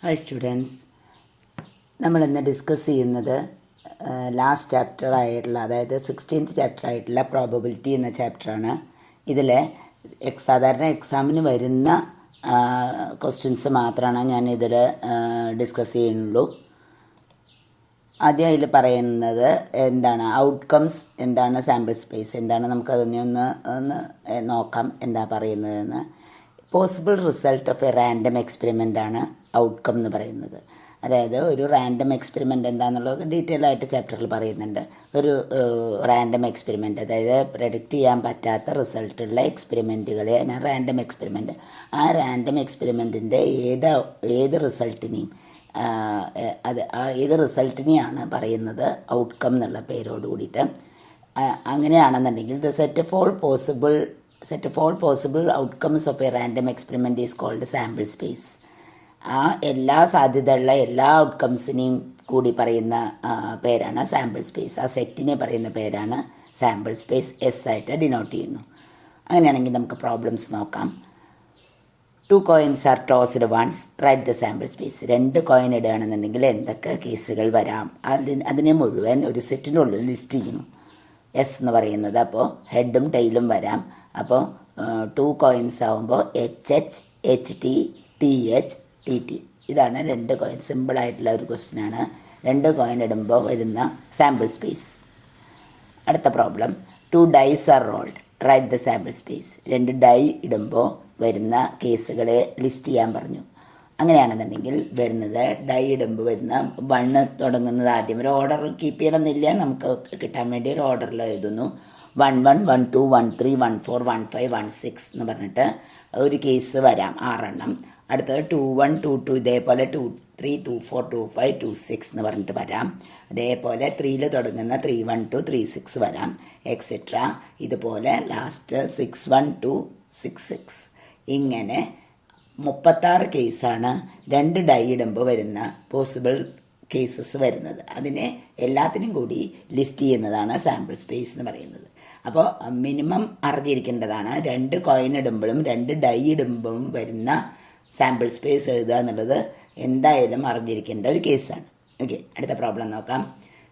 Hi students, നമ്മളിന്ന് discuss ചെയ്യുന്നത് last chapter ആയിട്ടുള്ള, അതായത് 16th ചാപ്റ്റർ ആയിട്ടുള്ള പ്രോബബിലിറ്റി എന്ന ചാപ്റ്ററാണ്. ഇതിൽ സാധാരണ എക്സാമിന് വരുന്ന ക്വസ്റ്റ്യൻസ് മാത്രമാണ് ഞാൻ ഇതിൽ ഡിസ്കസ് ചെയ്യുന്നുള്ളൂ. ആദ്യം അതിൽ പറയുന്നത് എന്താണ് ഔട്ട്കംസ്, എന്താണ് സാമ്പിൾ സ്പേസ്, എന്താണ് നമുക്കതിനെ ഒന്ന് നോക്കാം എന്താ പറയുന്നതെന്ന്. Possible result of a random experiment ആണ് ഔട്ട്കം എന്ന് പറയുന്നത്. അതായത് ഒരു റാൻഡം എക്സ്പെരിമെൻ്റ് എന്താണെന്നുള്ളത് ഡീറ്റെയിൽ ആയിട്ട് ചാപ്റ്ററിൽ പറയുന്നുണ്ട്. ഒരു റാൻഡം എക്സ്പെരിമെൻ്റ്, അതായത് പ്രഡിക്റ്റ് ചെയ്യാൻ പറ്റാത്ത റിസൾട്ടുള്ള എക്സ്പെരിമെൻറ്റുകളെ റാൻഡം എക്സ്പെരിമെൻറ്റ്. ആ റാൻഡം എക്സ്പെരിമെൻറ്റിൻ്റെ ഏത് റിസൾട്ടിനെയും ഏത് റിസൾട്ടിനെയാണ് പറയുന്നത് ഔട്ട്കം എന്നുള്ള പേരോട് കൂടിയിട്ട്. അങ്ങനെയാണെന്നുണ്ടെങ്കിൽ the set of all possible outcomes of a random experiment is called sample space. ആ എല്ലാ സാധ്യതയുള്ള എല്ലാ ഔട്ട്കംസിനെയും കൂടി പറയുന്ന പേരാണ് സാമ്പിൾ സ്പേസ്. ആ സെറ്റിനെ പറയുന്ന പേരാണ് സാമ്പിൾ സ്പേസ്. എസ് ആയിട്ട് ഡിനോട്ട് ചെയ്യുന്നു. അങ്ങനെയാണെങ്കിൽ നമുക്ക് പ്രോബ്ലംസ് നോക്കാം. 2 coins are tossed once, write the sample space. 2 coin ഇടുകയാണെന്നുണ്ടെങ്കിൽ എന്തൊക്കെ കേസുകൾ വരാം, അതിനെ മുഴുവൻ ഒരു സെറ്റിനുള്ളിൽ ലിസ്റ്റ് ചെയ്യുന്നു. എസ് എന്ന് പറയുന്നത് അപ്പോൾ ഹെഡും ടെയിലും വരാം. അപ്പോൾ 2 കോയിൻസ് ആകുമ്പോൾ HH, HT, TH, TT. ഇതാണ് 2 കോയിൻ. സിമ്പിളായിട്ടുള്ള ഒരു ക്വസ്റ്റ്യനാണ്. 2 കോയിൻ ഇടുമ്പോൾ വരുന്ന സാമ്പിൾ സ്പേസ്. അടുത്ത problem, 2 dice are rolled, right the sample space. 2 die ഇടുമ്പോൾ വരുന്ന കേസുകളെ ലിസ്റ്റ് ചെയ്യാൻ പറഞ്ഞു. അങ്ങനെയാണെന്നുണ്ടെങ്കിൽ വരുന്നത് ഡൈ ഇടുമ്പോൾ വരുന്ന 1 തുടങ്ങുന്നത് ആദ്യം ഒരു ഓർഡർ കീപ്പ് ചെയ്യണമെന്നില്ല, നമുക്ക് കിട്ടാൻ വേണ്ടി ഒരു ഓർഡറിൽ എഴുതുന്നു. 1 1 1 2 1 3 1 4 1 5 1 6 എന്ന് പറഞ്ഞിട്ട് ഒരു കേസ് വരാം, 6 എണ്ണം. അടുത്തത് 2 1 2 2 ഇതേപോലെ 2 3 2 4 2 5 2 6 എന്ന് പറഞ്ഞിട്ട് വരാം. അതേപോലെ 3ൽ തുടങ്ങുന്ന 3 1 2 3 6 വരാം, എക്സെട്ര. ഇതുപോലെ ലാസ്റ്റ് 6 1 2 6 6. ഇങ്ങനെ 36 കേസാണ് 2 ഡൈ ഇടുമ്പോൾ വരുന്ന പോസിബിൾ കേസസ് വരുന്നത്. അതിനെ എല്ലാത്തിനും കൂടി ലിസ്റ്റ് ചെയ്യുന്നതാണ് സാമ്പിൾ സ്പേസ് എന്ന് പറയുന്നത്. അപ്പോൾ മിനിമം അറിഞ്ഞിരിക്കേണ്ടതാണ് 2 കോയിൻ ഇടുമ്പോഴും 2 ഡൈ ഇടുമ്പോഴും വരുന്ന സാമ്പിൾ സ്പേസ് എഴുതുക എന്നുള്ളത് എന്തായാലും അറിഞ്ഞിരിക്കേണ്ട ഒരു കേസാണ്. ഓക്കെ, അടുത്ത പ്രോബ്ലം നോക്കാം.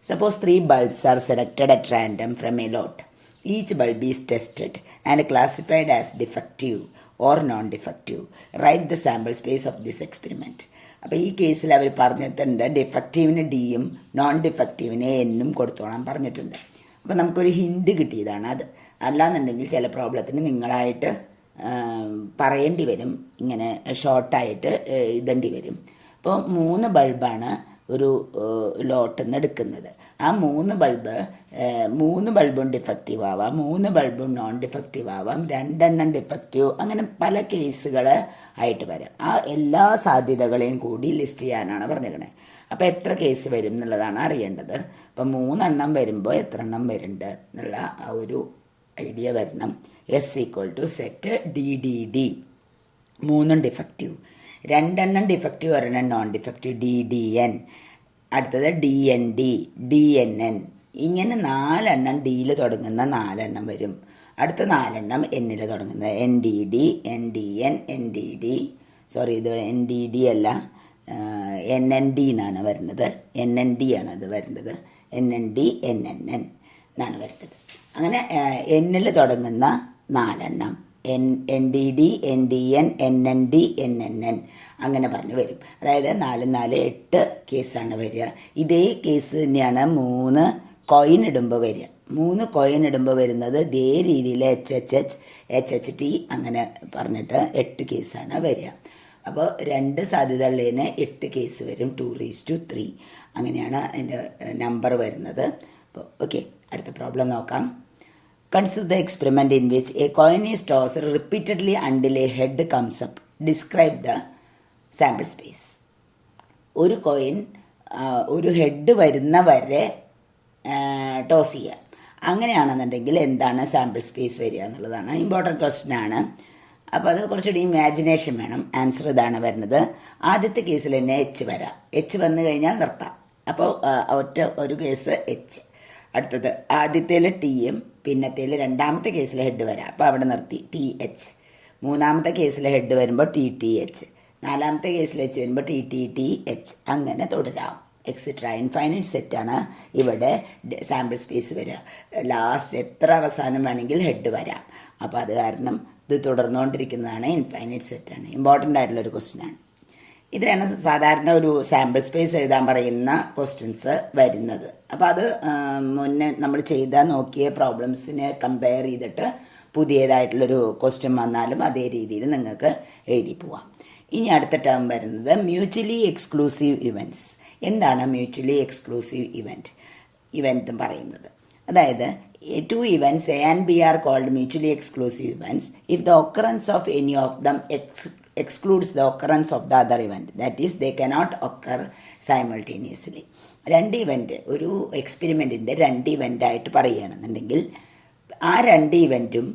Suppose 3 bulbs are selected at random from a lot. Each bulb is tested and classified as defective or non-defective. Write the sample space of this experiment. അപ്പോൾ ഈ കേസിൽ അവർ പറഞ്ഞിട്ടുണ്ട് ഡിഫക്റ്റീവിന് ഡിയും നോൺ ഡിഫക്റ്റീവിന് എന്നും കൊടുത്തോളാൻ പറഞ്ഞിട്ടുണ്ട്. അപ്പോൾ നമുക്കൊരു ഹിൻഡ് കിട്ടിയതാണ് അത്. അല്ലാന്നുണ്ടെങ്കിൽ ചില പ്രോബ്ലത്തിന് നിങ്ങളായിട്ട് പറയേണ്ടി വരും, ഇങ്ങനെ ഷോർട്ടായിട്ട് എഴുതേണ്ടി വരും. അപ്പോൾ 3 ബൾബാണ് ഒരു ലോട്ടിൽ നിന്ന് എടുക്കുന്നത്. ആ 3 ബൾബും ഡിഫക്റ്റീവ് ആവാം, 3 ബൾബും നോൺ ഡിഫക്റ്റീവ് ആവാം, 2 എണ്ണം ഡിഫക്റ്റീവ്, അങ്ങനെ പല കേസുകൾ ആയിട്ട് വരാം. ആ എല്ലാ സാധ്യതകളെയും കൂടി ലിസ്റ്റ് ചെയ്യാനാണ് പറഞ്ഞിരിക്കുന്നത്. അപ്പോൾ എത്ര കേസ് വരും എന്നുള്ളതാണ് അറിയേണ്ടത്. അപ്പോൾ 3 എണ്ണം വരുമ്പോൾ എത്ര എണ്ണം വരുന്നുണ്ട് എന്നുള്ള ആ ഒരു ഐഡിയ വരണം. S equal to set DDD. 3 defective, 2 എണ്ണം ഡിഫക്റ്റീവ്, 1 എണ്ണം നോൺ ഡിഫക്റ്റീവ്, DDN. അടുത്തത് DND, DNN. ഇങ്ങനെ 4 എണ്ണം ഡിയിൽ തുടങ്ങുന്ന 4 എണ്ണം വരും. അടുത്ത 4 എണ്ണം എന്നിൽ തുടങ്ങുന്നത് NDD, NDN, NDD. സോറി, ഇത് NDD അല്ല, NND എന്നാണ് വരുന്നത്. NND ആണ് അത് വരുന്നത്. NND, NNN എന്നാണ് വരുന്നത്. അങ്ങനെ എന്നിൽ തുടങ്ങുന്ന 4 എണ്ണം NDD, NDN, NND, NNN അങ്ങനെ പറഞ്ഞു വരും. അതായത് 4 4 8 കേസാണ് വരിക. ഇതേ കേസ് തന്നെയാണ് 3 കോയിൻ ഇടുമ്പോൾ വരിക. 3 കോയിൻ ഇടുമ്പോൾ വരുന്നത് ഇതേ രീതിയിൽ HHH, HHT അങ്ങനെ പറഞ്ഞിട്ട് 8 കേസാണ് വരിക. അപ്പോൾ 2 സാധ്യതയുള്ളതിന് 8 കേസ് വരും. 2:3 അങ്ങനെയാണ് അതിൻ്റെ നമ്പർ വരുന്നത്. അപ്പോൾ ഓക്കെ, അടുത്ത പ്രോബ്ലം നോക്കാം. Consider the experiment in which a coin is tossed repeatedly until a head comes up. Describe the sample space. ഒരു കോയിൻ ഒരു ഹെഡ് വരുന്ന വരെ ടോസ് ചെയ്യുക. അങ്ങനെയാണെന്നുണ്ടെങ്കിൽ എന്താണ് സാമ്പിൾ സ്പേസ് വരിക എന്നുള്ളതാണ് ഇമ്പോർട്ടൻറ്റ് ക്വസ്റ്റ്യൻ ആണ്. അപ്പോൾ അത് കുറച്ചുകൂടി ഇമാജിനേഷൻ വേണം. ആൻസർ ഇതാണ് വരുന്നത്. ആദ്യത്തെ കേസിൽ തന്നെ H വരാം. H വന്നു കഴിഞ്ഞാൽ നിർത്താം. അപ്പോൾ ഒരു കേസ് H. അടുത്തത് ആദ്യത്തേൽ ടിയും പിന്നത്തേൽ രണ്ടാമത്തെ കേസിൽ ഹെഡ് വരാം. അപ്പോൾ അവിടെ നിർത്തി TH. മൂന്നാമത്തെ കേസിൽ ഹെഡ് വരുമ്പോൾ TTH. നാലാമത്തെ കേസിൽ എച്ച് വരുമ്പോൾ ടി ടി ടി എച്ച് അങ്ങനെ തുടരാം എക്സെട്ര. ഇൻഫൈനൈറ്റ് സെറ്റാണ് ഇവിടെ സാമ്പിൾ സ്പേസ് വരിക. ലാസ്റ്റ് എത്ര അവസാനം വേണമെങ്കിൽ ഹെഡ് വരാം. അപ്പോൾ അത് കാരണം ഇത് തുടർന്നുകൊണ്ടിരിക്കുന്നതാണ്, ഇൻഫൈനൈറ്റ് സെറ്റാണ്. ഇമ്പോർട്ടൻ്റ് ആയിട്ടുള്ളൊരു ക്വസ്റ്റ്യനാണ്. ഇതിലാണ് സാധാരണ ഒരു സാമ്പിൾ സ്പേസ് എഴുതാൻ പറയുന്ന ക്വസ്റ്റ്യൻസ് വരുന്നത്. അപ്പോൾ അത് മുന്നേ നമ്മൾ ചെയ്താൽ നോക്കിയ പ്രോബ്ലംസിനെ കമ്പയർ ചെയ്തിട്ട് പുതിയതായിട്ടുള്ളൊരു ക്വസ്റ്റ്യൻ വന്നാലും അതേ രീതിയിൽ നിങ്ങൾക്ക് എഴുതി പോവാം. ഇനി അടുത്ത ടേം വരുന്നത് മ്യൂച്വലി എക്സ്ക്ലൂസീവ് ഇവൻറ്റ്സ്. എന്താണ് മ്യൂച്വലി എക്സ്ക്ലൂസീവ് ഇവൻറ്റ് പറയുന്നത്? അതായത് two events A and B are called mutually exclusive events if the occurrence of any of them excludes the occurrence of the other event, that is they cannot occur simultaneously. രണ്ട് event ഒരു എക്സ്പെരിമെൻറ്റിൻ്റെ രണ്ട് ഇവൻ്റായിട്ട് പറയുകയാണെന്നുണ്ടെങ്കിൽ ആ രണ്ട് ഇവൻറ്റും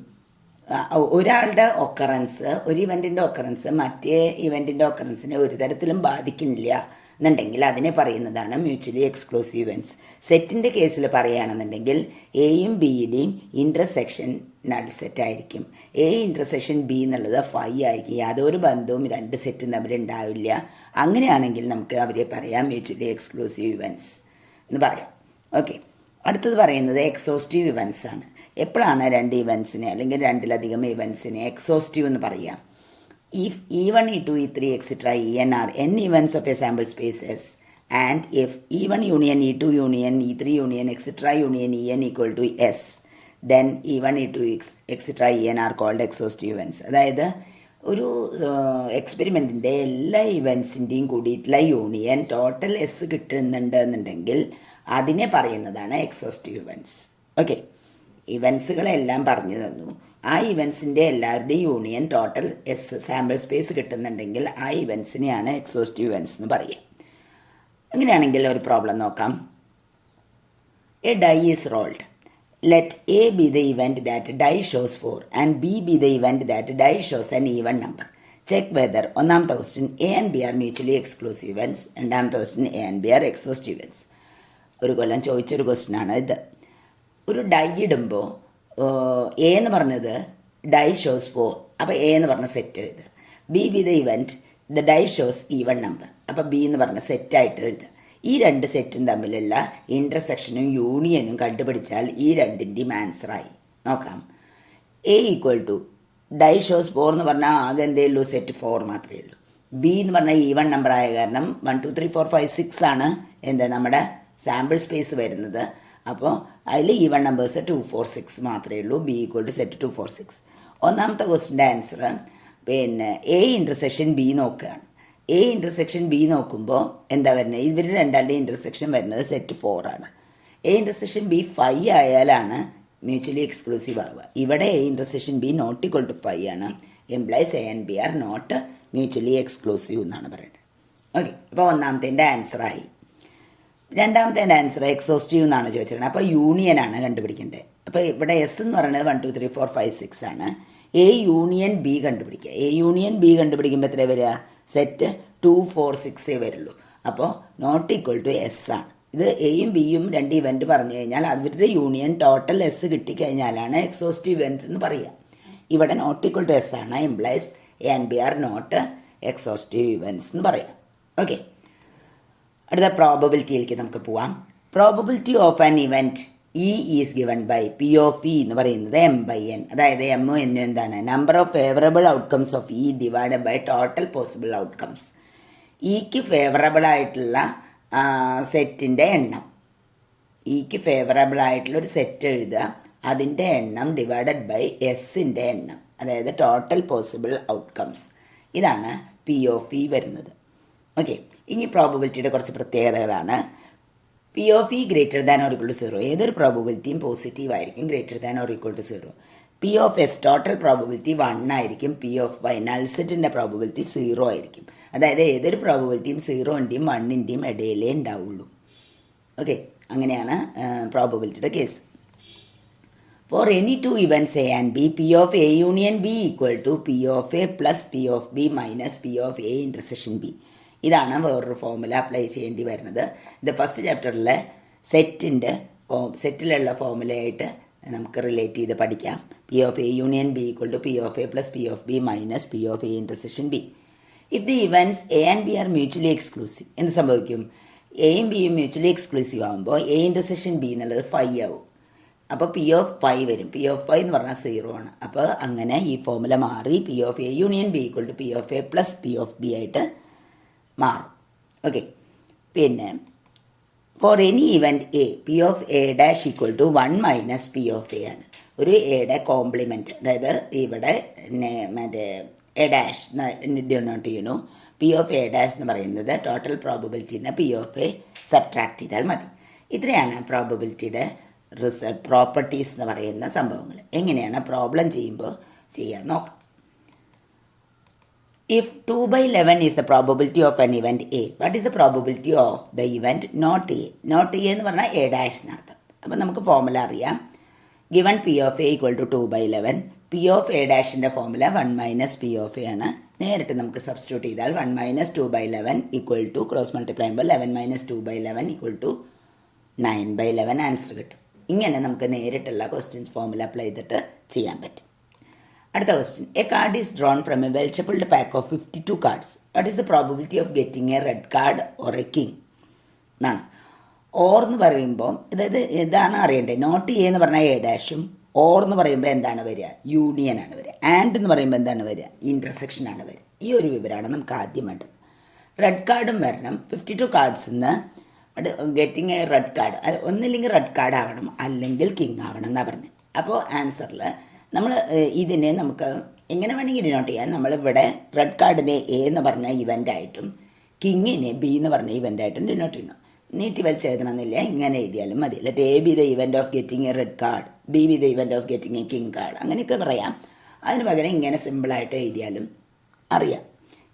ഒരാളുടെ occurrence, ഒരു ഇവൻറ്റിൻ്റെ occurrence മറ്റേ ഇവൻറ്റിൻ്റെ ഒക്കറൻസിനെ ഒരു തരത്തിലും ബാധിക്കുന്നില്ല എന്നുണ്ടെങ്കിൽ അതിനെ പറയുന്നതാണ് മ്യൂച്വലി എക്സ്ക്ലൂസീവ് ഇവൻറ്റ്സ്. സെറ്റിൻ്റെ കേസിൽ പറയുകയാണെന്നുണ്ടെങ്കിൽ എയും ബിയുടെയും ഇൻ്റർസെക്ഷൻ നൾ സെറ്റ് ആയിരിക്കും. എ ഇൻ്റർസെക്ഷൻ ബി എന്നുള്ളത് ഫൈ ആയിരിക്കും. യാതൊരു ബന്ധവും രണ്ട് സെറ്റും തമ്മിൽ ഉണ്ടാവില്ല. അങ്ങനെയാണെങ്കിൽ നമുക്ക് അവരെ പറയാം മ്യൂച്വലി എക്സ്ക്ലൂസീവ് ഇവൻറ്റ്സ് എന്ന് പറയാം. ഓക്കെ, അടുത്തത് പറയുന്നത് എക്സോസ്റ്റീവ് ഇവൻറ്റ്സ് ആണ്. എപ്പോഴാണ് രണ്ട് ഇവൻറ്റ്സിനെ അല്ലെങ്കിൽ രണ്ടിലധികം ഇവൻറ്റ്സിനെ എക്സോസ്റ്റീവ് എന്ന് പറയാം? If E1, E2, E3, etc. En are n events of a sample space S, and if E1 union E2 union E3 union etc. union En equal to S, then E1, E2, etc. En are called exhaustive events. അതായത് ഒരു എക്സ്പെരിമെൻറ്റിൻ്റെ എല്ലാ ഇവൻസിൻ്റെയും കൂടിയിട്ടുള്ള union total S കിട്ടുന്നുണ്ട് എന്നുണ്ടെങ്കിൽ അതിനെ പറയുന്നതാണ് exhaustive events. Okay, ഇവൻസുകളെല്ലാം പറഞ്ഞു തന്നു. ആ ഇവൻസിൻ്റെ എല്ലാവരുടെയും union total S sample space കിട്ടുന്നുണ്ടെങ്കിൽ ആ ഇവൻസിനെയാണ് എക്സോസ്റ്റീവ് ഇവൻറ്റ്സ് എന്ന് പറയുക. അങ്ങനെയാണെങ്കിൽ ഒരു പ്രോബ്ലം നോക്കാം. A die is rolled. Let A be the event that die shows 4 and B be the event that die shows an even number. Check whether. ഒന്നാമത്തെ question A and B are mutually exclusive events. രണ്ടാമത്തെ question A and B are exhaustive events. ഒരു കൊല്ലം ചോദിച്ചൊരു ക്വസ്റ്റ്യനാണ് ഇത്. ഒരു dye ഇടുമ്പോൾ A എന്ന് പറഞ്ഞത് ഡൈ ഷോസ് 4, അപ്പോൾ എ എന്ന് പറഞ്ഞ സെറ്റ് എഴുതുക. B be the event the dye shows even number, അപ്പോൾ ബി എന്ന് പറഞ്ഞ സെറ്റായിട്ട് എഴുതുക. ഈ രണ്ട് സെറ്റും തമ്മിലുള്ള ഇൻ്റർസെക്ഷനും യൂണിയനും കണ്ടുപിടിച്ചാൽ ഈ രണ്ടിൻ്റെയും ആൻസറായി. നോക്കാം. A equal to die shows 4 എന്ന് പറഞ്ഞാൽ ആകെ എന്തേ ഉള്ളൂ, സെറ്റ് 4 മാത്രമേ ഉള്ളൂ. ബി എന്ന് പറഞ്ഞാൽ ഈവൺ നമ്പർ ആയ കാരണം 1 2 3 4 5 6 ആണ് എന്താ നമ്മുടെ സാമ്പിൾ സ്പേസ് വരുന്നത്. അപ്പോൾ അതിൽ ഈവൺ നമ്പേഴ്സ് 2 4 6 മാത്രമേ ഉള്ളൂ. B equal to set 2 4 6. ഒന്നാമത്തെ ക്വസ്റ്റിൻ്റെ ആൻസർ പിന്നെ എ ഇൻ്റർസെക്ഷൻ ബി നോക്കുകയാണ്. എ ഇൻ്റർസെക്ഷൻ ബി നോക്കുമ്പോൾ എന്താ വരുന്നത്, ഇവർ രണ്ടാളുടെ ഇൻ്റർസെക്ഷൻ വരുന്നത് സെറ്റ് 4 ആണ്. എ ഇൻ്റർസെക്ഷൻ ബി 5 ആയാലാണ് മ്യൂച്വലി എക്സ്ക്ലൂസീവ് ആവുക. ഇവിടെ A intersection B not equal to 5 ആണ്. Implies A and B are not mutually exclusive എന്നാണ് പറയുന്നത്. ഓക്കെ, അപ്പോൾ ഒന്നാമത്തെ ആൻസറായി. രണ്ടാമത്തെ ആൻസർ എക്സോസ്റ്റീവ് എന്നാണ് ചോദിച്ചിരിക്കുന്നത്. അപ്പോൾ യൂണിയനാണ് കണ്ടുപിടിക്കേണ്ടത്. അപ്പോൾ ഇവിടെ എസ് എന്ന് പറയുന്നത് 1 2 3 4 5 6 ആണ്. എ യൂണിയൻ ബി കണ്ടുപിടിക്കുക. എ യൂണിയൻ ബി കണ്ടുപിടിക്കുമ്പോൾ എത്ര വരിക, സെറ്റ് 2 4 6 വരുള്ളൂ. അപ്പോൾ നോട്ട് ഈക്വൽ ടു എസ് ആണ്. ഇത് എയും ബിയും രണ്ട് ഇവൻറ്റ് പറഞ്ഞു കഴിഞ്ഞാൽ അവരുടെ യൂണിയൻ ടോട്ടൽ എസ് കിട്ടിക്കഴിഞ്ഞാലാണ് എക്സോസ്റ്റീവ് ഇവൻറ്റ് എന്ന് പറയുക. ഇവിടെ നോട്ട് ഈക്വൽ ടു എസ് ആണ്. Implies A and B are not exhaustive events എന്ന് പറയാം. ഓക്കെ, അടുത്ത പ്രോബബിലിറ്റിയിലേക്ക് നമുക്ക് പോവാം. Probability of an event E is given by P of E എന്ന് പറയുന്നത് എം ബൈ എൻ. അതായത് എമ്മും എന്നും എന്താണ്, number of favourable outcomes of E divided by total possible outcomes. ഇക്ക് ഫേവറബിൾ ആയിട്ടുള്ള സെറ്റിൻ്റെ എണ്ണം, ഇക്ക് ഫേവറബിൾ ആയിട്ടുള്ളൊരു സെറ്റ് എഴുതുക, അതിൻ്റെ എണ്ണം ഡിവൈഡഡ് ബൈ എസിൻ്റെ എണ്ണം, അതായത് ടോട്ടൽ പോസിബിൾ ഔട്ട്കംസ്. ഇതാണ് പി ഓഫ് ഇ വരുന്നത്. ഓക്കെ, ഇനി പ്രോബബിലിറ്റിയുടെ കുറച്ച് പ്രത്യേകതകളാണ്. P of E greater than or equal to 0. ഏതൊരു പ്രോബബിലിറ്റിയും പോസിറ്റീവ് ആയിരിക്കും greater than or equal to 0. P of S total probability 1 ആയിരിക്കും. പി ഓഫ് വൈ നൾ സെറ്റിൻ്റെ പ്രോബബിലിറ്റി 0 ആയിരിക്കും. അതായത് ഏതൊരു പ്രോബബിലിറ്റിയും 0ൻ്റെയും 1ൻ്റെയും ഇടയിലേ ഉണ്ടാവുള്ളൂ. ഓക്കെ, അങ്ങനെയാണ് പ്രോബബിലിറ്റിയുടെ case. For any two events A and B, P of A union B equal to P of A plus P of B minus P of A intersection B. ഇതാണ് വേറൊരു formula apply ചെയ്യേണ്ടി വരുന്നത്. ഇത് first ചാപ്റ്ററിലെ സെറ്റിലുള്ള ഫോമുലയായിട്ട് നമുക്ക് relate ചെയ്ത് പഠിക്കാം. P of A union B equal to P of A plus P of B minus P of A intersection B. If the events A and B are mutually exclusive എന്ത് സംഭവിക്കും? എയും ബിയും mutually exclusive ആകുമ്പോൾ A intersection B എന്നുള്ളത് 5 ആവും. അപ്പോൾ P of 5 വരും. P of 5 എന്ന് പറഞ്ഞാൽ 0 ആണ്. അപ്പോൾ അങ്ങനെ ഈ ഫോമുല മാറി P of A union B equal to P of A plus P of B ആയിട്ട് മാറും. ഓക്കെ. പിന്നെ for any event A P of A dash equal to 1 minus P of A ആണ്. ഒരു എയുടെ കോംപ്ലിമെൻറ്റ്, അതായത് ഇവിടെ മറ്റേ എ ഡാഷ് ഡിനോട്ട് ചെയ്യണു. പി ഓഫ് എ ഡാഷ് എന്ന് പറയുന്നത് ടോട്ടൽ പ്രോബബിലിറ്റിന്ന് പി ഓഫ് എ സബ്ട്രാക്ട് ചെയ്താൽ മതി. ഇത്രയാണ് പ്രോബബിലിറ്റിയുടെ പ്രോപ്പർട്ടീസ് എന്ന് പറയുന്ന സംഭവങ്ങൾ. എങ്ങനെയാണ് പ്രോബ്ലം ചെയ്യുമ്പോൾ ചെയ്യാൻ നോക്കാം. If 2/11 is the probability of an event A, what is the probability of the event not A? Not A എന്ന് പറഞ്ഞാൽ A dash എന്നർത്ഥം. അപ്പോൾ നമുക്ക് ഫോമുല അറിയാം. Given P of A equal to 2/11, P of A dashൻ്റെ formula 1 minus P of A ആണ്. നേരിട്ട് നമുക്ക് സബ്സ്റ്റിറ്റ്യൂട്ട് ചെയ്താൽ 1 minus 2/11 equal to cross multiply ചെയ്യുമ്പോൾ 11 മൈനസ് 2/11 ഈക്വൽ ടു 9/11 ആൻസർ കിട്ടും. ഇങ്ങനെ നമുക്ക് നേരിട്ടുള്ള ക്വസ്റ്റ്യൻസ് ഫോമുല അപ്ലൈ ചെയ്തിട്ട് ചെയ്യാൻ പറ്റും. അടുത്ത question. A card is drawn from a well shuffled pack of 52 cards. What is the probability of getting a red card or a king എന്നാണ്. Or എന്ന് പറയുമ്പോൾ അതായത് ഇതാണ് അറിയേണ്ടത്. നോട്ട് എ എന്ന് പറഞ്ഞാൽ എ ഡാഷും, ഓർ എന്ന് പറയുമ്പോൾ എന്താണ് വരിക? യൂണിയൻ ആണ് വരിക. ആൻഡ് എന്ന് പറയുമ്പോൾ എന്താണ് വരിക? ഇൻ്റർസെക്ഷൻ ആണ് വരിക. ഈ ഒരു വിവരമാണ് നമുക്ക് ആദ്യം വേണ്ടത്. റെഡ് കാർഡും വരണം. 52 കാർഡ്സിൽ നിന്ന് ഗെറ്റിംഗ് എ റെഡ് കാർഡ്, ഒന്നില്ലെങ്കിൽ റെഡ് കാർഡ് ആവണം അല്ലെങ്കിൽ കിങ് ആവണം എന്നാണ് പറഞ്ഞത്. അപ്പോൾ ആൻസറിൽ നമ്മൾ ഇതിനെ നമുക്ക് എങ്ങനെ വേണമെങ്കിൽ ഡിനോട്ട് ചെയ്യാൻ. നമ്മളിവിടെ റെഡ് കാർഡിനെ എ എന്ന് പറഞ്ഞ ഇവൻ്റായിട്ടും കിങ്ങിനെ ബി എന്ന് പറഞ്ഞ ഇവൻ്റായിട്ടും ഡിനോട്ട് ചെയ്യണം. നീട്ടി വലിച്ച് എഴുതണമെന്നില്ല, ഇങ്ങനെ എഴുതിയാലും മതി. Let A be the event of getting a red card, B be the event of getting A king card, അങ്ങനെയൊക്കെ പറയാം. അതിന് പകരം ഇങ്ങനെ സിമ്പിളായിട്ട് എഴുതിയാലും അറിയാം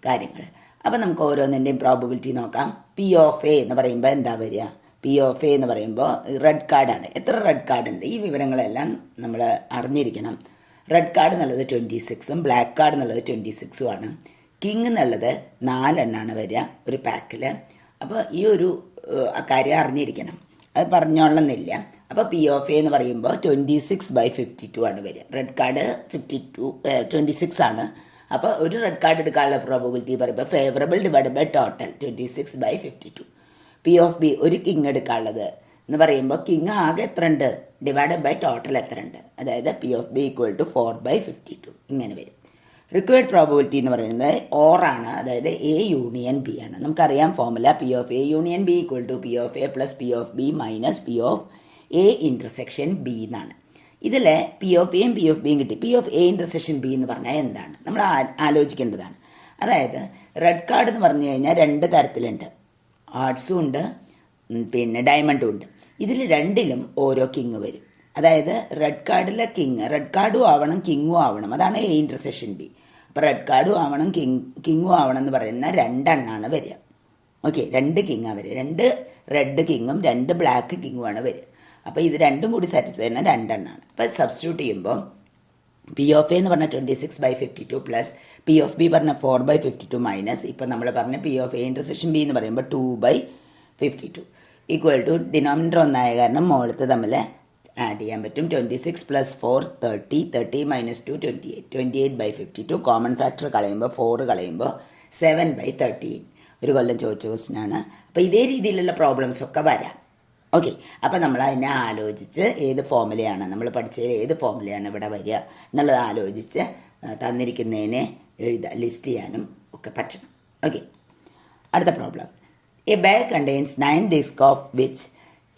കാര്യങ്ങൾ. അപ്പോൾ നമുക്ക് ഓരോന്നിൻ്റെയും പ്രോബബിലിറ്റി നോക്കാം. പി ഓഫ് എ എന്ന് പറയുമ്പോൾ എന്താ വരിക? പി ഓഫ് എ എന്ന് പറയുമ്പോൾ റെഡ് കാർഡാണ്. എത്ര റെഡ് കാർഡ് ഉണ്ട്? ഈ വിവരങ്ങളെല്ലാം നമ്മൾ അറിഞ്ഞിരിക്കണം. റെഡ് കാർഡ് എന്നുള്ളത് 26ഉം ബ്ലാക്ക് കാർഡ് എന്നുള്ളത് 26ഉം ആണ്. കിങ് എന്നുള്ളത് 4 എണ്ണമാണ് വരിക ഒരു പാക്കിൽ. അപ്പോൾ ഈ ഒരു കാര്യം അറിഞ്ഞിരിക്കണം. അത് പറഞ്ഞോളന്നില്ല. അപ്പോൾ പി ഓഫ് എ എന്ന് പറയുമ്പോൾ 26/52 ആണ് വരിക. റെഡ് കാർഡ് 26 ആണ്. അപ്പോൾ ഒരു റെഡ് കാർഡ് എടുക്കാനുള്ള പ്രോബബിലിറ്റി പറയുമ്പോൾ favourable divide by total 26/52. P of B ഒരു കിങ് എടുക്കാനുള്ളത് എന്ന് പറയുമ്പോൾ കിങ് ആകെ എത്ര ഉണ്ട് ഡിവൈഡഡ് ബൈ ടോട്ടൽ എത്ര ഉണ്ട്, അതായത് P of B equal to 4/52 ഇങ്ങനെ വരും. റിക്വയർഡ് പ്രോബബിലിറ്റി എന്ന് പറയുന്നത് ഓറാണ്, അതായത് എ യൂണിയൻ ബി ആണ്. നമുക്കറിയാം formula P of A union B equal to P of A plus P of B minus P of A intersection B എന്നാണ്. ഇതിൽ P of എയും പി ഓഫ് ബിയും കിട്ടി. P of A intersection B എന്ന് പറഞ്ഞാൽ എന്താണ് നമ്മൾ ആലോചിക്കേണ്ടതാണ്. അതായത് റെഡ് കാർഡ് എന്ന് പറഞ്ഞു കഴിഞ്ഞാൽ 2 തരത്തിലുണ്ട്. ആർട്സും ഉണ്ട്, പിന്നെ ഡയമണ്ടും ഉണ്ട്. ഇതിൽ രണ്ടിലും ഓരോ കിങ് വരും. അതായത് റെഡ് കാർഡിലെ കിങ് റെഡ് കാർഡും ആവണം കിങ്ങും ആവണം, അതാണ് എ ഇൻ്റർസെക്ഷൻ ബി. അപ്പോൾ റെഡ് കാർഡും ആവണം കിങ്ങും ആവണം എന്ന് പറയുന്ന 2 എണ്ണമാണ് വരിക. ഓക്കെ, 2 കിങ്ങാണ് വരിക. 2 റെഡ് കിങ്ങും 2 ബ്ലാക്ക് കിങ്ങുമാണ് വരിക. അപ്പോൾ ഇത് രണ്ടും കൂടി സാറ്റിസ്ഫൈ ചെയ്യുന്ന 2 എണ്ണമാണ്. അപ്പോൾ സബ്സ്റ്റിറ്റ്യൂട്ട് ചെയ്യുമ്പോൾ പി ഓഫ് എ എന്ന് പറഞ്ഞാൽ 26/52 പ്ലസ് പി ഓഫ് ബി പറഞ്ഞ 4/52 മൈനസ് ഇപ്പോൾ നമ്മൾ പറഞ്ഞ P of A intersection B എന്ന് പറയുമ്പോൾ 2/52 ഈക്വൽ ടു ഡിനോമിനേറ്റർ ഒന്നായ കാരണം മുകളിലത്തെ തമ്മിൽ ആഡ് ചെയ്യാൻ പറ്റും. 26 + 4 30, 30 - 2 28, 28/52. കോമൺ ഫാക്ടർ കളയുമ്പോൾ 4 കളയുമ്പോൾ 7/13. ഒരു കൊല്ലം ചോദിച്ച ക്വസ്റ്റ്യനാണ്. അപ്പോൾ ഇതേ രീതിയിലുള്ള പ്രോബ്ലംസ് ഒക്കെ വരാം. ഓക്കെ, അപ്പോൾ നമ്മൾ അതിനെ ആലോചിച്ച് ഏത് ഫോമുലയാണ് നമ്മൾ പഠിച്ചതിൽ ഏത് ഫോമുലയാണ് ഇവിടെ വരിക എന്നുള്ളത് ആലോചിച്ച് തന്നിരിക്കുന്നതിനെ ലിസ്റ്റ് ചെയ്യാനും ഒക്കെ പറ്റണം. ഓക്കെ, അടുത്ത problem. A bag contains 9 discs of which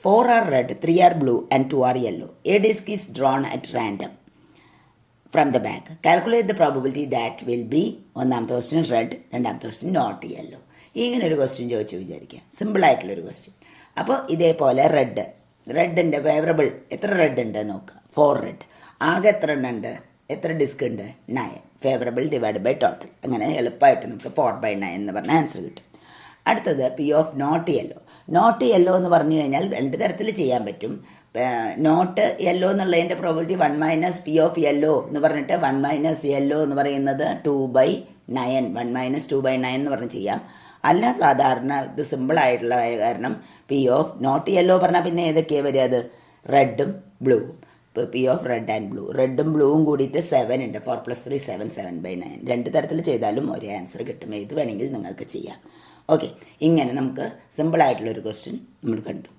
4 are red, 3 are blue and 2 are yellow. A disc is drawn at random from the bag. Calculate the probability that will be ഒന്നാമത്തെ question red, രണ്ടാമത്തെ question not yellow. ഇങ്ങനെ ഒരു question ചോദിച്ചു വിചാരിക്കുക, സിമ്പിളായിട്ടുള്ളൊരു question. അപ്പോൾ ഇതേപോലെ റെഡിൻ്റെ favourable എത്ര റെഡ് ഉണ്ട് നോക്കുക. 4 റെഡ്. ആകെ എത്ര എണ്ണം ഉണ്ട്, എത്ര ഡിസ്ക് ഉണ്ട്? 9. Favourable divide by total. അങ്ങനെ എളുപ്പമായിട്ട് നമുക്ക് 4/9 എന്ന് പറഞ്ഞ ആൻസർ കിട്ടും. അടുത്തത് P of not yellow. Not yellow എന്ന് പറഞ്ഞു കഴിഞ്ഞാൽ 2 തരത്തിൽ ചെയ്യാൻ പറ്റും. നോട്ട് യെല്ലോ എന്നുള്ളതിൻ്റെ പ്രോബിലിറ്റി 1 - പി ഓഫ് യെല്ലോ എന്ന് പറഞ്ഞിട്ട് 1 - യെല്ലോ എന്ന് പറയുന്നത് 2/9, 1 - 2/9 എന്ന് പറഞ്ഞ് ചെയ്യാം. അല്ല സാധാരണ ഇത് സിമ്പിളായിട്ടുള്ള കാരണം പി ഓഫ് നോട്ട് യെല്ലോ പറഞ്ഞാൽ പിന്നെ ഏതൊക്കെയാണ് വരിക? അത് റെഡും ബ്ലൂവും. P of red and blue. റെഡും ബ്ലൂവും കൂടിയിട്ട് 7 ഉണ്ട്. 4 + 3 7 7/9. രണ്ട് തരത്തിൽ ചെയ്താലും ഒരേ ആൻസർ കിട്ടും. ഏത് വേണമെങ്കിൽ നിങ്ങൾക്ക് ചെയ്യാം. ഓക്കെ, ഇങ്ങനെ നമുക്ക് സിമ്പിളായിട്ടുള്ളൊരു ക്വസ്റ്റ്യൻ നമ്മൾ കണ്ടു.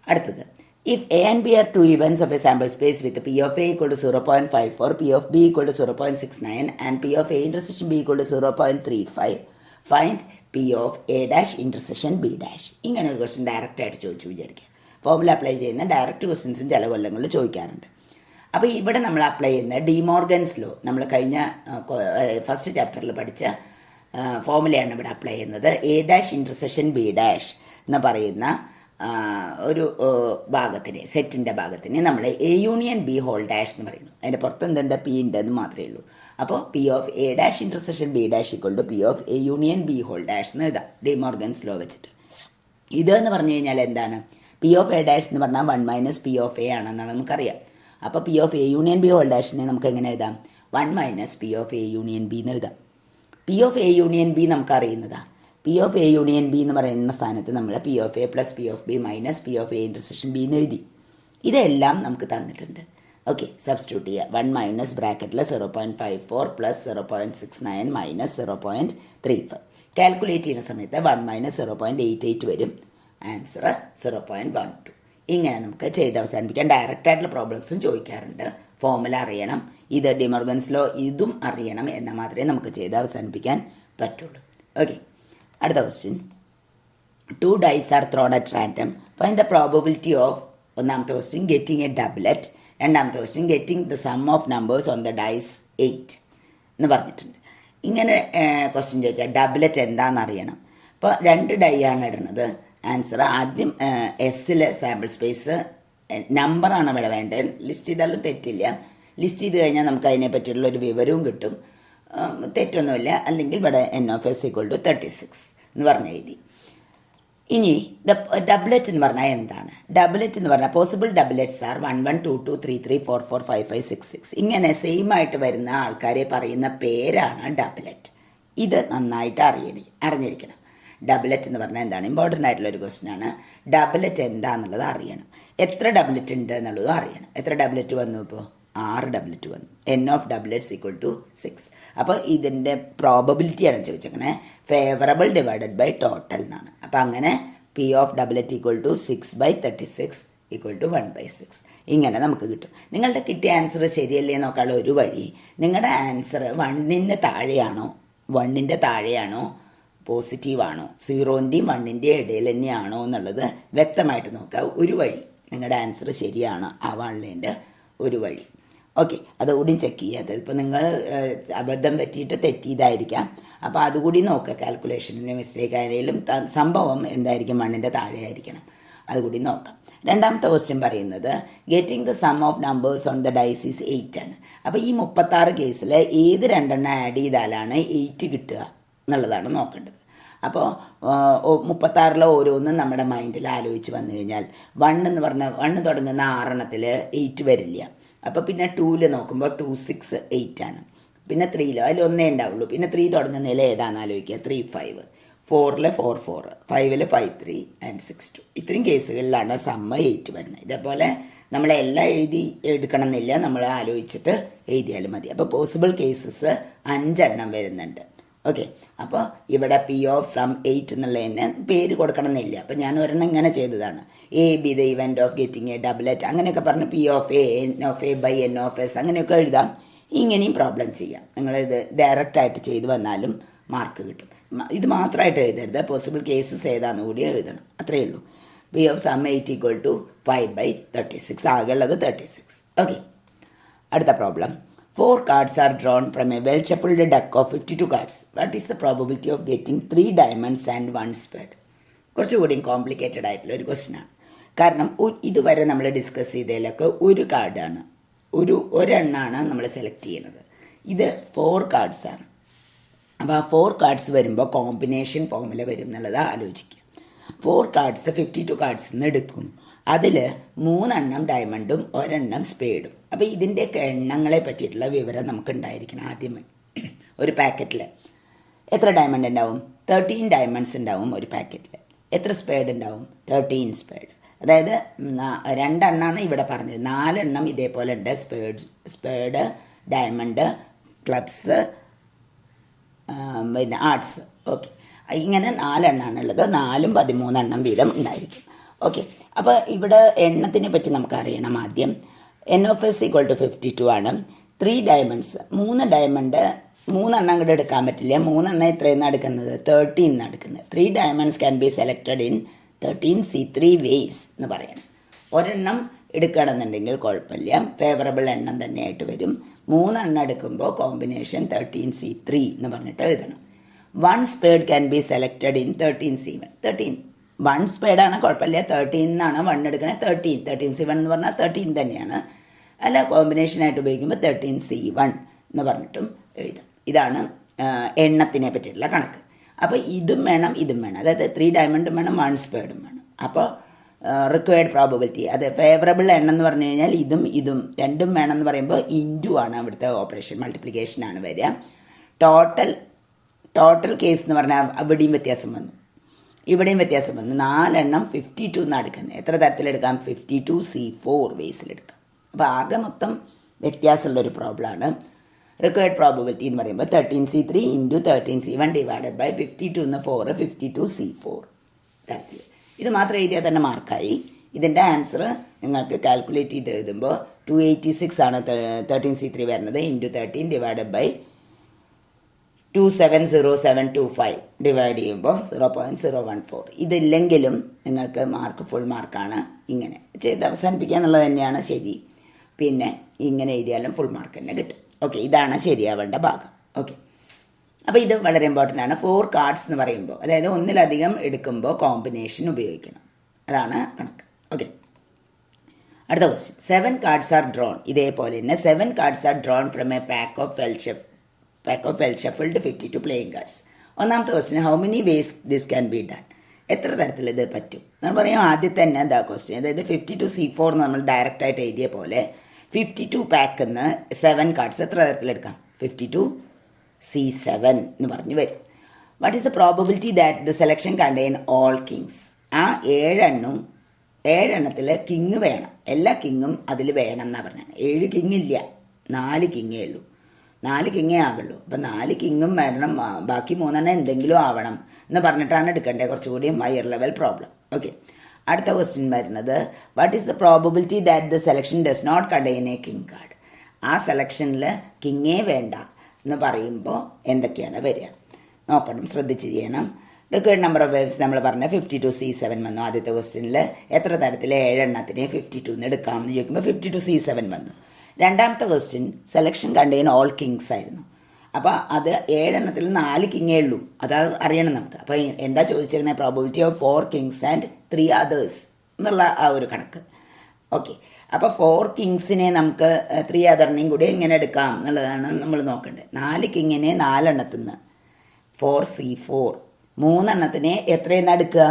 അടുത്തത്, if A and B are two events of a sample space with P of A equal to 0.54, P of B equal to 0.69 and P of A intersection B equal to 0.35, find P of A dash intersection B dash. ഇങ്ങനെ ഒരു question direct ആയിട്ട് ചോദിച്ചു വിചാരിക്കുക. Formula apply ചെയ്യുന്ന direct ക്വസ്റ്റ്യൻസും ചില കൊല്ലങ്ങളിൽ ചോദിക്കാറുണ്ട്. അപ്പോൾ ഇവിടെ നമ്മൾ അപ്ലൈ ചെയ്യുന്ന ഡിമോർഗൻസ് ലോ, നമ്മൾ കഴിഞ്ഞ ഫസ്റ്റ് ചാപ്റ്ററിൽ പഠിച്ച ഫോമുലയാണ് ഇവിടെ അപ്ലൈ ചെയ്യുന്നത്. A dash intersection B dash എന്ന് പറയുന്ന ഒരു ഭാഗത്തിന്, സെറ്റിൻ്റെ ഭാഗത്തിന് നമ്മൾ A union B whole dash എന്ന് പറയുന്നു. അതിൻ്റെ പുറത്ത് എന്തുണ്ട്, പി ഉണ്ടെന്ന് മാത്രമേ ഉള്ളൂ. അപ്പോൾ P of A dash intersection B dash equal to P of A union B whole dash എന്ന് എഴുതാം, ഡിമോർഗൻസ് ലോ വെച്ചിട്ട്. ഇതെന്ന് പറഞ്ഞു കഴിഞ്ഞാൽ എന്താണ്, പി ഓഫ് എ ഡാഷ് എന്ന് പറഞ്ഞാൽ 1 - പി ഓഫ് എ ആണെന്നാണ് നമുക്കറിയാം. അപ്പോൾ P of A union B whole ഡാഷിനെ നമുക്ക് എങ്ങനെ എഴുതാം, 1 - P of A union B എന്ന് എഴുതാം. P of A union B നമുക്കറിയുന്നതാ. P of A union B എന്ന് പറയുന്ന സ്ഥാനത്ത് നമ്മൾ P of A plus P of B minus P of A intersection B എന്ന് എഴുതി. ഇതെല്ലാം നമുക്ക് തന്നിട്ടുണ്ട്. ഓക്കെ, സബ്സ്റ്റിറ്റ്യൂട്ട് ചെയ്യുക. 1 - ബ്രാക്കറ്റിൽ 0.54 പ്ലസ് 0.69 മൈനസ് 0.35. കാൽക്കുലേറ്റ് ചെയ്യുന്ന സമയത്ത് 1 - 0.88 വരും. ആൻസർ 0.12. ഇങ്ങനെ നമുക്ക് ചെയ്ത് അവസാനിപ്പിക്കാം. ഡയറക്റ്റായിട്ടുള്ള പ്രോബ്ലംസും ചോദിക്കാറുണ്ട്. ഫോമുല അറിയണം, ഇത് ഡിമോർഗൻസ് ലോ ഇതും അറിയണം, എന്നാൽ മാത്രമേ നമുക്ക് ചെയ്ത് അവസാനിപ്പിക്കാൻ പറ്റുള്ളൂ. ഓക്കെ, അടുത്ത question. 2 dice are thrown at random. Find the probability of, ഒന്നാമത്തെ ക്വസ്റ്റ്യൻ ഗെറ്റിംഗ് എ ഡബ്ലറ്റ്, രണ്ടാമത്തെ question getting the sum of numbers on the dice 8 എന്ന് പറഞ്ഞിട്ടുണ്ട്. ഇങ്ങനെ ക്വസ്റ്റ്യൻ ചോദിച്ചാൽ ഡബ്ലറ്റ് എന്താണെന്ന് അറിയണം. ഇപ്പോൾ 2 ഡൈ ആണ് ഇടുന്നത്. ആൻസർ ആദ്യം എസ്സിലെ സാമ്പിൾ സ്പേസ് നമ്പറാണ് ഇവിടെ വേണ്ടത്. ലിസ്റ്റ് ചെയ്താലും തെറ്റില്ല. ലിസ്റ്റ് ചെയ്ത് കഴിഞ്ഞാൽ നമുക്ക് അതിനെ പറ്റിയുള്ള ഒരു വിവരവും കിട്ടും, തെറ്റൊന്നുമില്ല. അല്ലെങ്കിൽ ഇവിടെ n(s) = 36 എന്ന് പറഞ്ഞ് എഴുതി. ഇനി ഡബ്ലറ്റ് എന്ന് പറഞ്ഞാൽ എന്താണ്? ഡബ്ലറ്റ് എന്ന് പറഞ്ഞാൽ പോസിബിൾ ഡബ്ലറ്റ്സ് ആർ 1 1 2 2 3 3 4 4 5 5 6 6. ഇങ്ങനെ സെയിം ആയിട്ട് വരുന്ന ആൾക്കാരെ പറയുന്ന പേരാണ് ഡബ്ലറ്റ്. ഇത് നന്നായിട്ട് അറിഞ്ഞിരിക്കണം. ഡബ്ലറ്റ് എന്ന് പറഞ്ഞാൽ എന്താണ്? ഇമ്പോർട്ടൻ്റ് ആയിട്ടുള്ള ഒരു ക്വസ്റ്റ്യൻ ആണ്. ഡബ്ലറ്റ് എന്താണെന്നുള്ളത് അറിയണം. എത്ര ഡബ്ലറ്റ് ഉണ്ട് എന്നുള്ളതും അറിയണം. എത്ര ഡബ്ലറ്റ് വന്നു? ഇപ്പോൾ 6 ഡബ്ലറ്റ് വന്നു. n(doublets) = 6. അപ്പോൾ ഇതിൻ്റെ പ്രോബബിലിറ്റിയാണ് ചോദിച്ചേക്കണേ. ഫേവറബിൾ ഡിവൈഡഡ് ബൈ ടോട്ടൽ എന്നാണ്. അപ്പോൾ അങ്ങനെ പി ഓഫ് ഡബ്ലറ്റ് = 6/36 = 1/6. ഇങ്ങനെ നമുക്ക് കിട്ടും. നിങ്ങളുടെ കിട്ടിയ ആൻസർ ശരിയല്ലേ നോക്കാനുള്ള ഒരു വഴി, നിങ്ങളുടെ ആൻസർ 1ന് താഴെയാണോ, 1ൻ്റെ താഴെയാണോ, പോസിറ്റീവാണോ, 0ൻ്റെയും 1ൻ്റെയും ഇടയിൽ തന്നെയാണോ എന്നുള്ളത് വ്യക്തമായിട്ട് നോക്കുക. ഒരു വഴി, നിങ്ങളുടെ ആൻസർ ശരിയാണ് ആവാനുള്ളതിൻ്റെ ഒരു വഴി. ഓക്കെ, അതുകൂടി ചെക്ക് ചെയ്യുക. ചിലപ്പോൾ നിങ്ങൾ അബദ്ധം പറ്റിയിട്ട് തെറ്റിയതായിരിക്കാം. അപ്പോൾ അതുകൂടി നോക്കുക. കാൽക്കുലേഷനിൽ മിസ്റ്റേക്ക് ആയാലും സംഭവം എന്തായിരിക്കും, 1ൻ്റെ താഴെ ആയിരിക്കണം. അതുകൂടി നോക്കാം. രണ്ടാമത്തെ ക്വസ്റ്റ്യൻ പറയുന്നത് getting the sum of numbers on the dice is 8 ആണ്. അപ്പോൾ ഈ 36 കേസിൽ ഏത് 2 ആഡ് ചെയ്താലാണ് 8 കിട്ടുക എന്നുള്ളതാണ് നോക്കേണ്ടത്. അപ്പോൾ 36 ഓരോന്നും നമ്മുടെ മൈൻഡിൽ ആലോചിച്ച് വന്നു കഴിഞ്ഞാൽ 1 എന്ന് പറഞ്ഞാൽ 1 തുടങ്ങുന്ന 6 8 വരില്ല. അപ്പോൾ പിന്നെ 2 നോക്കുമ്പോൾ 2 6 8 ആണ്. പിന്നെ 3 അതിൽ 1 ഉണ്ടാവുള്ളൂ. പിന്നെ 3 തുടങ്ങുന്നതിൽ ഏതാണെന്ന് ആലോചിക്കുക. 3 5, 4 4 4, 5 5 3 ആൻഡ് 6 2. ഇത്രയും കേസുകളിലാണ് സമ്മ 8 വരുന്നത്. ഇതേപോലെ നമ്മളെല്ലാം എടുക്കണം എന്നില്ല, നമ്മൾ ആലോചിച്ചിട്ട് എഴുതിയാലും മതി. അപ്പോൾ പോസിബിൾ കേസസ് 5 വരുന്നുണ്ട്. ഓക്കെ, അപ്പോൾ ഇവിടെ പി ഓഫ് സം 8 എന്നുള്ളതിന് പേര് കൊടുക്കണം എന്നില്ല. അപ്പോൾ ഞാൻ ഒരെണ്ണം ഇങ്ങനെ ചെയ്തതാണ്. A be the event of getting a doublet അങ്ങനെയൊക്കെ പറഞ്ഞ് പി ഓഫ് എ n(f) അങ്ങനെയൊക്കെ എഴുതാം. ഇങ്ങനെയും പ്രോബ്ലം ചെയ്യാം. നിങ്ങളിത് ഡയറക്റ്റായിട്ട് ചെയ്ത് വന്നാലും മാർക്ക് കിട്ടും. ഇത് മാത്രമായിട്ട് എഴുതരുത്, പോസിബിൾ കേസസ് ഏതാണെന്ന് കൂടി എഴുതണം. അത്രയേ ഉള്ളൂ. P of sum 8 = 5/36. ആകെയുള്ളത് 36. ഓക്കെ, അടുത്ത problem. 4 cards are drawn from a well-shuffled deck of 52 cards. What is the probability of getting 3 diamonds and 1 spade? കുറച്ചുകൂടി കോംപ്ലിക്കേറ്റഡ് ആയിട്ടുള്ള ഒരു ക്വസ്റ്റ്യൻ ആണ്. കാരണം ഇതുവരെ നമ്മൾ ഡിസ്കസ് ചെയ്തതിലൊക്കെ ഒരു കാർഡാണ്, ഒരെണ്ണമാണ് നമ്മൾ സെലക്ട് ചെയ്യുന്നത്. ഇത് 4 cards ആണ്. അപ്പോൾ ആ 4 cards വരുമ്പോൾ കോമ്പിനേഷൻ ഫോമുല വരും എന്നുള്ളത് ആലോചിക്കുക. 4 cards 52 cards എടുക്കുന്നു. അതിൽ 3 ഡയമണ്ടും 1 സ്പേഡും. അപ്പോൾ ഇതിൻ്റെയൊക്കെ എണ്ണങ്ങളെ പറ്റിയിട്ടുള്ള വിവരം നമുക്ക് ഉണ്ടായിരിക്കണം. ആദ്യമേ ഒരു പാക്കറ്റിൽ എത്ര ഡയമണ്ട് ഉണ്ടാവും? 13 ഡയമണ്ട്സ് ഉണ്ടാവും ഒരു പാക്കറ്റിൽ. എത്ര സ്പേഡ് ഉണ്ടാവും? 13 സ്പേഡ്. അതായത് രണ്ടെണ്ണമാണ് ഇവിടെ പറഞ്ഞത്, 4 എണ്ണം ഇതേപോലെ ഉണ്ട്. സ്പേഡ്, ഡയമണ്ട്, ക്ലബ്സ്, പിന്നെ ആർട്സ്. ഓക്കെ, ഇങ്ങനെ 4 എണ്ണമാണുള്ളത്. 4ഉം 13 എണ്ണം വീതം ഉണ്ടായിരിക്കും. ഓക്കെ, അപ്പോൾ ഇവിടെ എണ്ണത്തിനെ പറ്റി നമുക്കറിയണം. ആദ്യം NF = 52 ആണ്. 3 ഡയമണ്ട്സ്, 3 ഡയമണ്ട് 3 എണ്ണം കൂടെ എടുക്കാൻ പറ്റില്ല. 3 എണ്ണം ഇത്രയും എടുക്കുന്നത് 13 എടുക്കുന്നത്. 3 diamonds can be selected in 13C3 ways എന്ന് പറയണം. ഒരെണ്ണം എടുക്കണമെന്നുണ്ടെങ്കിൽ കുഴപ്പമില്ല, ഫേവറബിൾ എണ്ണം തന്നെയായിട്ട് വരും. 3 എണ്ണം എടുക്കുമ്പോൾ കോമ്പിനേഷൻ 13C3 എന്ന് പറഞ്ഞിട്ട് എഴുതണം. 1 spade can be selected in 13C1. 1 സ്പേഡാണ്, കുഴപ്പമില്ല. 13 എന്നാണ് 1 എടുക്കണത്. 13C1 എന്ന് പറഞ്ഞാൽ 13 തന്നെയാണ്. അല്ല, കോമ്പിനേഷനായിട്ട് ഉപയോഗിക്കുമ്പോൾ 13C1 എന്ന് പറഞ്ഞിട്ടും എഴുതാം. ഇതാണ് എണ്ണത്തിനെ പറ്റിയിട്ടുള്ള കണക്ക്. അപ്പോൾ ഇതും വേണം, ഇതും വേണം. അതായത് 3 ഡയമണ്ടും വേണം, 1 സ്പേഡും വേണം. അപ്പോൾ റിക്വയർഡ് പ്രോബബിലിറ്റി, അത് ഫേവറബിൾ എണ്ണം എന്ന് പറഞ്ഞു കഴിഞ്ഞാൽ ഇതും രണ്ടും വേണമെന്ന് പറയുമ്പോൾ ഇൻറ്റു ആണ് ഇവിടുത്തെ ഓപ്പറേഷൻ, മൾട്ടിപ്ലിക്കേഷനാണ് വരിക. ടോട്ടൽ കേസ് എന്ന് പറഞ്ഞാൽ ഇവിടെയും വ്യത്യാസം വന്നു, ഇവിടെയും വ്യത്യാസം വന്നു. 4 എണ്ണം 52 എന്നാണ് എടുക്കുന്നത്. എത്ര തരത്തിലെടുക്കാം? 52C4 വേസിലെടുക്കാം. അപ്പോൾ ആകെ മൊത്തം വ്യത്യാസമുള്ളൊരു പ്രോബ്ലമാണ്. റിക്വയർഡ് പ്രോബബിലിറ്റി എന്ന് പറയുമ്പോൾ 13C3 × 13C1 ഡിവൈഡഡ് ബൈ 52 എന്ന് 4, 52C4 തരത്തിൽ. ഇത് മാത്രം എഴുതിയാൽ തന്നെ മാർക്കായി. ഇതിൻ്റെ ആൻസർ നിങ്ങൾക്ക് കാൽക്കുലേറ്റ് ചെയ്ത് എഴുതുമ്പോൾ 286 ആണ് 13C3 വരുന്നത്. × 13 ഡിവൈഡഡ് ബൈ 270725 ഡിവൈഡ് ചെയ്യുമ്പോൾ 0.014. ഇതില്ലെങ്കിലും നിങ്ങൾക്ക് മാർക്ക് ഫുൾ മാർക്കാണ്. ഇങ്ങനെ ചെയ്ത് അവസാനിപ്പിക്കുക എന്നുള്ളത് തന്നെയാണ് ശരി. പിന്നെ ഇങ്ങനെ എഴുതിയാലും ഫുൾ മാർക്ക് തന്നെ കിട്ടും. ഓക്കെ, ഇതാണ് ശരിയാവേണ്ട ഭാഗം. ഓക്കെ, അപ്പോൾ ഇത് വളരെ ഇമ്പോർട്ടൻ്റ് ആണ്. 4 കാർഡ്സ് എന്ന് പറയുമ്പോൾ, അതായത് ഒന്നിലധികം എടുക്കുമ്പോൾ കോമ്പിനേഷൻ ഉപയോഗിക്കണം. അതാണ് കണക്ക്. ഓക്കെ, അടുത്ത ക്വസ്റ്റ്യൻ. 7 cards are drone. ഇതേപോലെ തന്നെ 7 cards are drawn from a pack of well shuffled 52 playing cards. ഒന്നാമത്തെ question, how many ways this can be done? എത്ര തരത്തിൽ ഇത് പറ്റും? നമ്മൾ പറയാം ആദ്യത്തെ തന്നെ എന്താ ക്വസ്റ്റ്യൻ, അതായത് 52C4 നമ്മൾ ഡയറക്റ്റായിട്ട് എഴുതിയ പോലെ 52 പാക്കിൽ നിന്ന് 7 കാർഡ്സ് എത്ര തരത്തിലെടുക്കാം? 52C7 എന്ന് പറഞ്ഞ് വരും. What is the probability that the selection contain all Kings? ആ 7 എണ്ണത്തിൽ കിങ് വേണം, എല്ലാ കിങ്ങും അതിൽ വേണം എന്നാണ് പറഞ്ഞത്. 7 കിങ് ഇല്ല, 4 കിങ്ങേ ഉള്ളൂ. 4 കിങ്ങേ ആകുള്ളൂ. അപ്പം 4 കിങ്ങും വേണം, ബാക്കി 3 എണ്ണം എന്തെങ്കിലും ആവണം എന്ന് പറഞ്ഞിട്ടാണ് എടുക്കേണ്ടത്. കുറച്ചുകൂടി ഹയർ ലെവൽ പ്രോബ്ലം. ഓക്കെ, അടുത്ത ക്വസ്റ്റ്യൻ വരുന്നത്, what is the probability that the selection does not contain a king card? ആ സെലക്ഷനിൽ കിങ്ങേ വേണ്ട എന്ന് പറയുമ്പോൾ എന്തൊക്കെയാണ് വരിക നോക്കണം, ശ്രദ്ധിച്ച് ചെയ്യണം. റിക്വയർഡ് നമ്പർ ഓഫ് വേവ്സ് നമ്മൾ പറഞ്ഞ 52C7 വന്നു. ആദ്യത്തെ ക്വസ്റ്റ്യനിൽ എത്ര തരത്തിൽ 7 എണ്ണത്തിനെ 52 എന്ന് എടുക്കാമെന്ന് ചോദിക്കുമ്പോൾ 52C7 വന്നു. രണ്ടാമത്തെ question selection contain all Kings ആയിരുന്നു. അപ്പോൾ അത് 7 എണ്ണത്തിൽ 4 കിങ്ങേ ഉള്ളൂ, അത് അറിയണം നമുക്ക്. അപ്പോൾ എന്താ ചോദിച്ചിരുന്നത്? Probability of 4 kings and 3 others എന്നുള്ള ആ ഒരു കണക്ക്. ഓക്കെ, അപ്പോൾ 4 കിങ്സിനെ നമുക്ക് 3 അതറിനെയും കൂടി എങ്ങനെ എടുക്കാം എന്നുള്ളതാണ് നമ്മൾ നോക്കേണ്ടത്. 4 കിങ്ങിനെ 4 എണ്ണത്തിൽ നിന്ന് 4C4, 3 എണ്ണത്തിനെ എത്രയെന്ന് എടുക്കുക?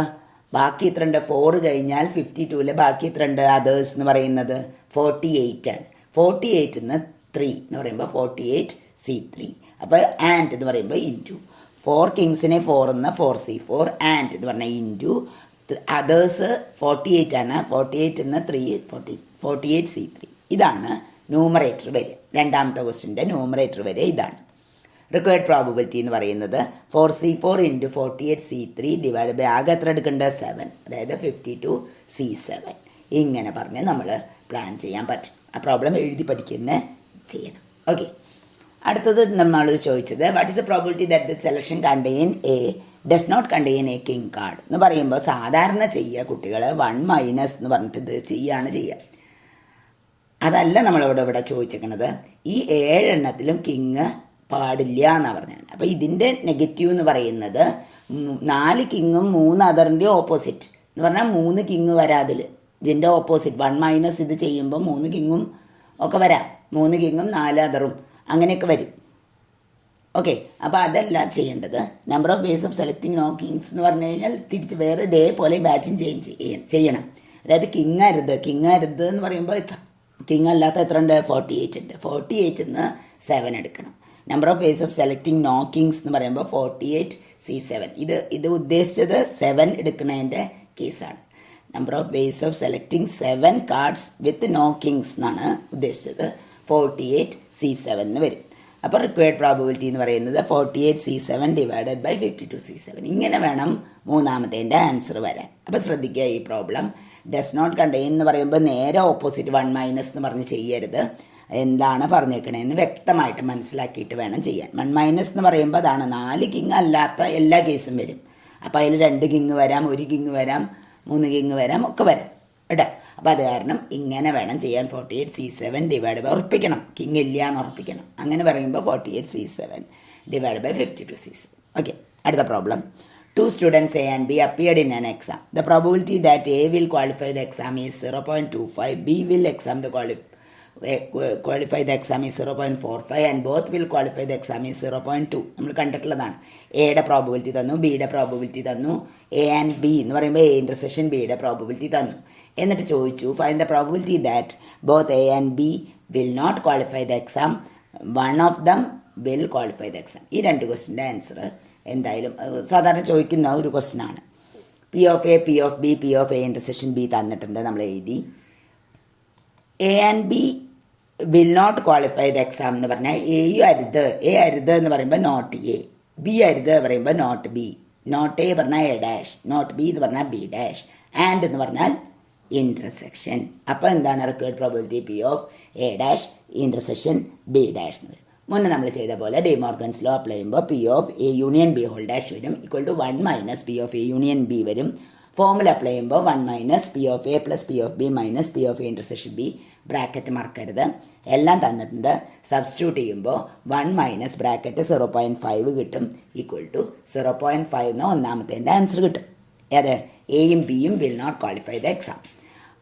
ബാക്കി എത്ര ഉണ്ട്? 4 കഴിഞ്ഞാൽ 52-ൽ ബാക്കി എത്ര ഉണ്ട്? അതേഴ്സ് എന്ന് പറയുന്നത് 48 ആണ്. 48 നിന്ന് 3 എന്ന് പറയുമ്പോൾ 48C3. അപ്പോൾ ആൻഡ് എന്ന് പറയുമ്പോൾ ഇൻറ്റു 4 കിങ്സിനെ 4 എന്ന് 4C4 ആൻഡ് എന്ന് പറഞ്ഞാൽ ഇൻറ്റു അതേഴ്സ് 48 ആണ്. 48 നിന്ന് 3 48C3. ഇതാണ് ന്യൂമറേറ്റർ വരിക. രണ്ടാമത്തെ ക്വസ്റ്റ്യൻ്റെ ന്യൂമറേറ്റർ വരെ ഇതാണ്. റിക്വയർഡ് പ്രോബബിലിറ്റി എന്ന് പറയുന്നത് 4C4 × 48C3 ഡിവൈഡ് ബൈ ആകെ എത്ര എടുക്കേണ്ടത്? 7, അതായത് 52C7. ഇങ്ങനെ പറഞ്ഞ് നമ്മൾ പ്ലാൻ ചെയ്യാൻ പറ്റും. ആ പ്രോബ്ലം എഴുതി പഠിക്കുന്ന ചെയ്യണം. ഓക്കെ, അടുത്തത് നമ്മൾ ചോദിച്ചത്, what is the probability that the selection contain a does not contain a king card എന്ന് പറയുമ്പോൾ സാധാരണ ചെയ്യുക കുട്ടികൾ 1 മൈനസ് എന്ന് പറഞ്ഞിട്ട് ഇത് ചെയ്യുക. അതല്ല നമ്മളിവിടെ ചോദിച്ചിരിക്കുന്നത്. ഈ 7 എണ്ണത്തിലും കിങ് പാടില്ല എന്നാണ് പറഞ്ഞത്. അപ്പോൾ ഇതിൻ്റെ നെഗറ്റീവ് എന്ന് പറയുന്നത് 4 കിങ്ങും 3 അതറിൻ്റെ ഓപ്പോസിറ്റ് എന്ന് പറഞ്ഞാൽ 3 കിങ് വരാതിൽ ഇതിൻ്റെ ഓപ്പോസിറ്റ് 1 മൈനസ് ഇത് ചെയ്യുമ്പോൾ 3 കിങ്ങും ഒക്കെ വരാം. 3 കിങ്ങും 4 അതറും അങ്ങനെയൊക്കെ വരും. ഓക്കെ, അപ്പോൾ അതല്ല ചെയ്യേണ്ടത്. Number of ways of selecting no kings എന്ന് പറഞ്ഞു കഴിഞ്ഞാൽ തിരിച്ച് വേറെ ഇതേപോലെ ബാച്ചിങ് ചെയ്യണം. അതായത് കിങ് അരുത് എന്ന് പറയുമ്പോൾ കിങ് അല്ലാത്ത എത്ര ഉണ്ട്? 48 ഉണ്ട്. 48 നിന്ന് 7 എടുക്കണം. Number of ways of selecting no kings എന്ന് പറയുമ്പോൾ 48C7. ഇത് ഉദ്ദേശിച്ചത് 7 എടുക്കുന്നതിൻ്റെ കേസാണ്. Number of ways of selecting 7 cards with no kings എന്നാണ് ഉദ്ദേശിച്ചത്. 48C7 എന്ന് വരും. അപ്പോൾ റിക്വയർഡ് പ്രോബബിലിറ്റി എന്ന് പറയുന്നത് 48C7 ഡിവൈഡഡ് ബൈ 52C7. ഇങ്ങനെ വേണം മൂന്നാമത്തേൻ്റെ ആൻസർ വരാൻ. അപ്പോൾ ശ്രദ്ധിക്കുക, ഈ പ്രോബ്ലം ഡസ് നോട്ട് കണ്ടെയ്ൻ എന്ന് പറയുമ്പോൾ നേരെ ഓപ്പോസിറ്റ് 1 മൈനസ് എന്ന് പറഞ്ഞ് ചെയ്യരുത്. എന്താണ് പറഞ്ഞേക്കണേന്ന് വ്യക്തമായിട്ട് മനസ്സിലാക്കിയിട്ട് വേണം ചെയ്യാൻ. 1 മൈനസ് എന്ന് പറയുമ്പോൾ അതാണ് 4 കിങ് അല്ലാത്ത എല്ലാ കേസും വരും. അപ്പോൾ അതിൽ 2 കിങ് വരാം, 1 കിങ് വരാം, 3 കിങ് വരാം, ഒക്കെ വരാം കേട്ടോ. അപ്പോൾ അത് കാരണം ഇങ്ങനെ വേണം ചെയ്യാൻ. 48C7 ഡിവൈഡ് ബൈ, ഉറപ്പിക്കണം, കിങ് ഇല്ല എന്ന് ഉറപ്പിക്കണം. അങ്ങനെ പറയുമ്പോൾ 48C7 divide by 52C7. Okay, അടുത്ത problem. 2 students A and B appeared in an exam. The probability that A will qualify the exam is 0.25, B will qualify the exam is 0.45 and both will qualify the exam is 0.2. നമ്മൾ കണ്ടിട്ടുള്ളതാണ്. എയുടെ probability തന്നു, ബിയുടെ probability തന്നു, A and B എന്ന് പറയുമ്പോൾ A intersection ബിയുടെ probability തന്നു. എന്നിട്ട് ചോദിച്ചു find the probability that both A and B will not qualify the exam, one of them will qualify the exam. ഈ 2 ക്വസ്റ്റിൻ്റെ ആൻസർ എന്തായാലും സാധാരണ ചോദിക്കുന്ന ഒരു ക്വസ്റ്റ്യനാണ്. P of A, P of B, P of A intersection B തന്നിട്ടുണ്ട്, നമ്മൾ എഴുതി. A and B will not qualify the exam എന്ന് പറഞ്ഞാൽ എയും അരുത്, എ അരുത് എന്ന് പറയുമ്പോൾ നോട്ട് എ, ബി അരുത് പറയുമ്പോൾ നോട്ട് ബി, നോട്ട് എ പറഞ്ഞാൽ എ ഡാഷ്, നോട്ട് ബി എന്ന് പറഞ്ഞാൽ ബി ഡാഷ്, ആൻഡ് എന്ന് പറഞ്ഞാൽ ഇൻ്റർസെക്ഷൻ. അപ്പോൾ എന്താണ് required probability? P of A dash intersection B dash എന്ന് വരും. മുന്നേ നമ്മൾ ചെയ്ത പോലെ ഡി മോർഗൻസ് ലോ അപ്ലൈ ചെയ്യുമ്പോൾ P of A union B whole dash വരും, equal to 1 minus P of A union B വരും. ഫോമുല അപ്ലൈ ചെയ്യുമ്പോൾ 1 minus P of A plus P of B minus P of A intersection B, bracket മറക്കരുത്, എല്ലാം തന്നിട്ടുണ്ട്. Substitute ചെയ്യുമ്പോൾ 1 minus bracket 0.5 കിട്ടും, equal to 0.5 എന്ന ഒന്നാമത്തേൻ്റെ answer കിട്ടും. ഏത്? എയും ബിയും will not qualify the exam.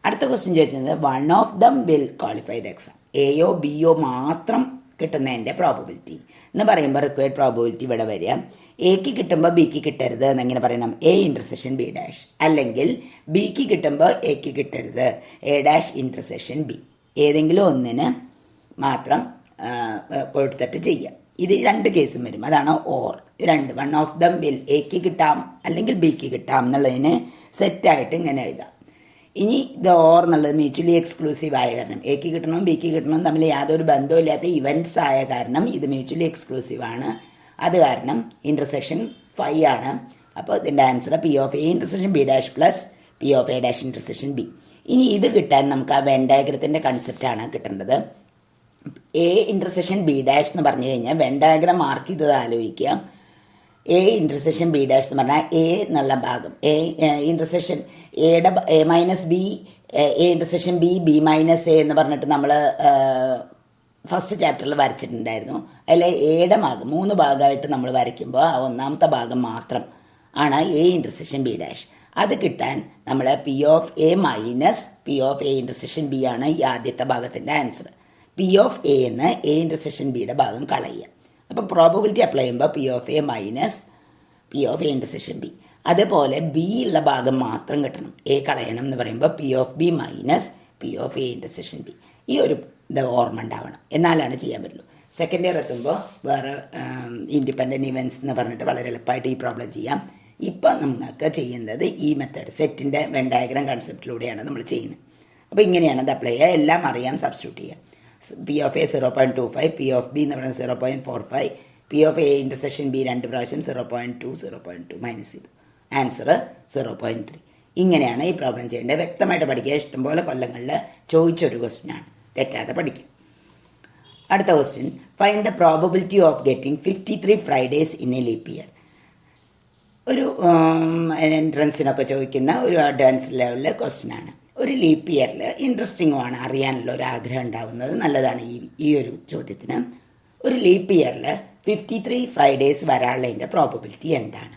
അടുത്ത ക്വസ്റ്റ്യൻ ചോദിച്ചത് one of them will qualify the exam, എയോ ബിയോ മാത്രം കിട്ടുന്നതിൻ്റെ പ്രോബബിലിറ്റി എന്ന് പറയുമ്പോൾ റിക്വയർഡ് പ്രോബബിലിറ്റി ഇവിടെ വരിക. എക്ക് കിട്ടുമ്പോൾ ബിക്ക് കിട്ടരുത് എന്നെങ്ങനെ പറയണം? എ ഇൻ്റർസെക്ഷൻ ബി ഡാഷ്, അല്ലെങ്കിൽ ബിക്ക് കിട്ടുമ്പോൾ എക്ക് കിട്ടരുത്, എ ഡാഷ് ഇൻ്റർസെക്ഷൻ ബി. ഏതെങ്കിലും ഒന്നിന് മാത്രം കൊടുത്തിട്ട് ചെയ്യുക. ഇത് 2 കേസും വരും, അതാണ് ഓർ. 1 ഓഫ് ദം വിൽ, എക്ക് കിട്ടാം അല്ലെങ്കിൽ ബിക്ക് കിട്ടാം എന്നുള്ളതിന് സെറ്റായിട്ട് ഇങ്ങനെ എഴുതാം. ഇനി ഇത് ഓർ എന്നുള്ളത് മ്യൂച്വലി എക്സ്ക്ലൂസീവ് ആയ കാരണം, എക്ക് കിട്ടണം ബിക്ക് കിട്ടണം തമ്മിൽ യാതൊരു ബന്ധമില്ലാത്ത ഇവൻറ്റ്സ് ആയ കാരണം ഇത് മ്യൂച്വലി എക്സ്ക്ലൂസീവ് ആണ്. അത് കാരണം ഇൻ്റർസെക്ഷൻ 5 ആണ്. അപ്പോൾ ഇതിൻ്റെ answer P of A intersection B dash plus P of A dash intersection B. ഇനി ഇത് കിട്ടാൻ നമുക്ക് ആ വെൻ ഡയഗ്രത്തിൻ്റെ കൺസെപ്റ്റാണ് കിട്ടേണ്ടത്. എ ഇൻ്റർസെക്ഷൻ ബി ഡാഷ് എന്ന് പറഞ്ഞു കഴിഞ്ഞാൽ വെൻ ഡയഗ്രം മാർക്ക് ചെയ്തത് ആലോചിക്കുക. എ ഇൻ്റർസെക്ഷൻ ബി ഡാഷ് എന്ന് പറഞ്ഞാൽ എ എന്നുള്ള ഭാഗം, എ ഇൻ്റർസെക്ഷൻ എയുടെ A minus B, A intersection B, B minus A എന്ന് പറഞ്ഞിട്ട് നമ്മൾ ഫസ്റ്റ് ചാപ്റ്ററിൽ വരച്ചിട്ടുണ്ടായിരുന്നു. അതിൽ എയുടെ ഭാഗം 3 ഭാഗമായിട്ട് നമ്മൾ വരയ്ക്കുമ്പോൾ ആ ഒന്നാമത്തെ ഭാഗം മാത്രം ആണ് എ ഇൻ്റർസെക്ഷൻ ബി ഡാഷ്. അത് കിട്ടാൻ നമ്മൾ P of A minus P of A intersection B ആണ് ഈ ആദ്യത്തെ ഭാഗത്തിൻ്റെ ആൻസർ. പി ഓഫ് എ എന്ന് എ ഇൻ്റർസെക്ഷൻ ബിയുടെ ഭാഗം കളയുക. അപ്പോൾ പ്രോബബിലിറ്റി അപ്ലൈ ചെയ്യുമ്പോൾ P of A minus P of A intersection B. അതുപോലെ ബി ഉള്ള ഭാഗം മാത്രം കിട്ടണം, എ കളയണം എന്ന് പറയുമ്പോൾ P of B minus P of A intersection B. ഈ ഒരു ഇത് ഓർമ്മ ഉണ്ടാവണം, എന്നാലാണ് ചെയ്യാൻ പറ്റുള്ളൂ. സെക്കൻഡ് ഇയർ എത്തുമ്പോൾ വേറെ ഇൻഡിപെൻഡൻറ്റ് ഇവൻറ്റ്സ് എന്ന് പറഞ്ഞിട്ട് വളരെ എളുപ്പമായിട്ട് ഈ പ്രോബ്ലം ചെയ്യാം. ഇപ്പം നമുക്ക് ചെയ്യുന്നത് ഈ മെത്തേഡ് സെറ്റിൻ്റെ വെൻ ഡയഗ്രം കൺസെപ്റ്റിലൂടെയാണ് നമ്മൾ ചെയ്യുന്നത്. അപ്പോൾ ഇങ്ങനെയാണ് ഇത് അപ്ലൈ ചെയ്യുക. എല്ലാം അറിയാം, സബ്സ്റ്റിറ്റ്യൂട്ട് ചെയ്യുക. P of A 0.25, P of B എന്ന് പറയുന്നത് 0.45, P of A intersection B 2 പ്രാവശ്യം 0.2 മൈനസ് ചെയ്തു, ആൻസർ 0.3. ഇങ്ങനെയാണ് ഈ പ്രോബ്ലം ചെയ്യേണ്ടത്. വ്യക്തമായിട്ട് പഠിക്കുക. ഇഷ്ടംപോലെ കൊല്ലങ്ങളിൽ ചോദിച്ചൊരു ക്വസ്റ്റ്യനാണ്, തെറ്റാതെ പഠിക്കുക. അടുത്ത question, find the probability of getting 53 Fridays in A leap year. ഒരു എൻട്രൻസിനൊക്കെ ചോദിക്കുന്ന ഒരു അഡ്വാൻസ് ലെവലിലെ ക്വസ്റ്റ്യനാണ്. ഒരു ലീപ്പ് ഇയറിൽ ഇൻട്രസ്റ്റിങ്ങുമാണ്, അറിയാനുള്ള ഒരു ആഗ്രഹം ഉണ്ടാവുന്നത് നല്ലതാണ്. ഈ ഒരു ചോദ്യത്തിന് ഒരു ലീപ്പ് ഇയറിൽ 53 ഫ്രൈഡേസ് വരാനുള്ളതിൻ്റെ പ്രോബബിലിറ്റി എന്താണ്?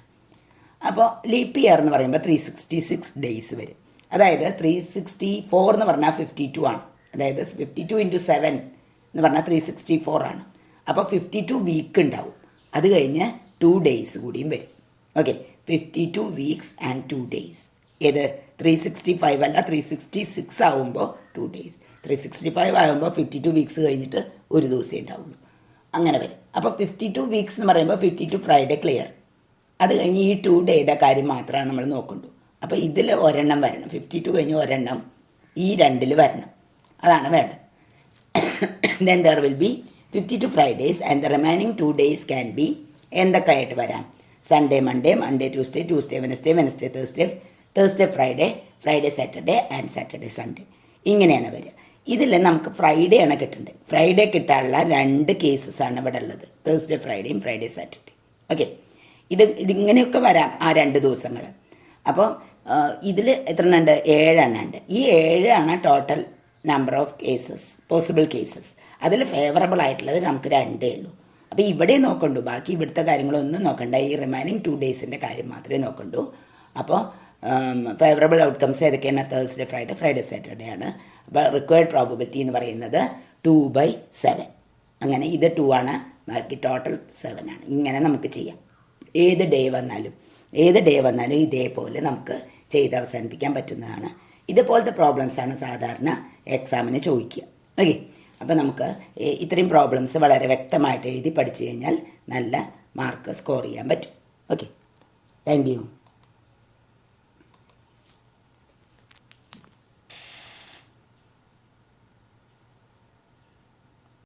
അപ്പോൾ ലീപ്പ് ഇയർ എന്ന് പറയുമ്പോൾ 366 ഡേയ്സ് വരും. അതായത് 364 എന്ന് പറഞ്ഞാൽ 52 ആണ്. അതായത് 52 × 7 എന്ന് പറഞ്ഞാൽ 364 ആണ്. അപ്പോൾ 52 വീക്ക് ഉണ്ടാവും. അത് കഴിഞ്ഞ് 2 ഡേയ്സ് കൂടിയും വരും. Okay, 52 weeks and 2 days. ഏത് 365 അല്ല, 366 ആവുമ്പോൾ 2 ഡേയ്സ്. 365 ആകുമ്പോൾ 52 വീക്സ് കഴിഞ്ഞിട്ട് ഒരു ദിവസമേ ഉണ്ടാവുള്ളൂ. അങ്ങനെ വരും. അപ്പോൾ 52 വീക്സ് എന്ന് പറയുമ്പോൾ 52 ഫ്രൈഡേ ക്ലിയർ. അത് കഴിഞ്ഞ് ഈ 2 ഡേയുടെ കാര്യം മാത്രമാണ് നമ്മൾ നോക്കണ്ടു. അപ്പോൾ ഇതിൽ ഒരെണ്ണം വരണം, 52 കഴിഞ്ഞ് ഒരെണ്ണം ഈ രണ്ടിൽ വരണം, അതാണ് വേണ്ടത്. Then there will be 52 Fridays and the remaining 2 days can be എന്തൊക്കെ ആയിട്ട് വരാം? Sunday, Monday, Monday Tuesday, Tuesday Wednesday, Wednesday Thursday, Thursday Friday, Friday Saturday and Saturday Sunday. ഇങ്ങനെയാണ് വരിക. ഇതിൽ നമുക്ക് ഫ്രൈഡേ ആണ് കിട്ടേണ്ടത്. ഫ്രൈഡേ കിട്ടാനുള്ള 2 കേസസാണ് ഇവിടെ ഉള്ളത്, തേഴ്സ്ഡേ ഫ്രൈഡേയും ഫ്രൈഡേ സാറ്റർഡേ. ഓക്കെ, ഇതിങ്ങനെയൊക്കെ വരാം ആ 2 ദിവസങ്ങൾ. അപ്പോൾ ഇതിൽ എത്ര എണ്ണം ഉണ്ട്? 7 എണ്ണം ഉണ്ട്. ഈ 7 ആണ് total number of cases, possible cases. അതിൽ ഫേവറബിൾ ആയിട്ടുള്ളത് നമുക്ക് 2 ഉള്ളൂ. അപ്പോൾ ഇവിടെ നോക്കണ്ടു, ബാക്കി ഇവിടുത്തെ കാര്യങ്ങളൊന്നും നോക്കണ്ട, ഈ റിമൈനിങ് 2 ഡേയ്സിൻ്റെ കാര്യം മാത്രമേ നോക്കണ്ടു. അപ്പോൾ ഫേവറബിൾ ഔട്ട്കംസ് ഏതൊക്കെയാണ്? തേഴ്സ്ഡേ ഫ്രൈഡേ, ഫ്രൈഡേ സാറ്റർഡേ ആണ്. അപ്പോൾ റിക്വയർഡ് പ്രോബബിലിറ്റി എന്ന് പറയുന്നത് 2/7. അങ്ങനെ ഇത് 2 ആണ്, ബാക്കി ടോട്ടൽ 7 ആണ്. ഇങ്ങനെ നമുക്ക് ചെയ്യാം. ഏത് ഡേ വന്നാലും ഇതേപോലെ നമുക്ക് ചെയ്ത് അവസാനിപ്പിക്കാൻ പറ്റുന്നതാണ്. ഇതുപോലത്തെ പ്രോബ്ലംസാണ് സാധാരണ എക്സാമിന് ചോദിക്കുക. ഓക്കെ, അപ്പോൾ നമുക്ക് ഇത്രയും പ്രോബ്ലംസ് വളരെ വ്യക്തമായിട്ട് എഴുതി പഠിച്ചു കഴിഞ്ഞാൽ നല്ല മാർക്ക് സ്കോർ ചെയ്യാൻ പറ്റും. Okay, thank you.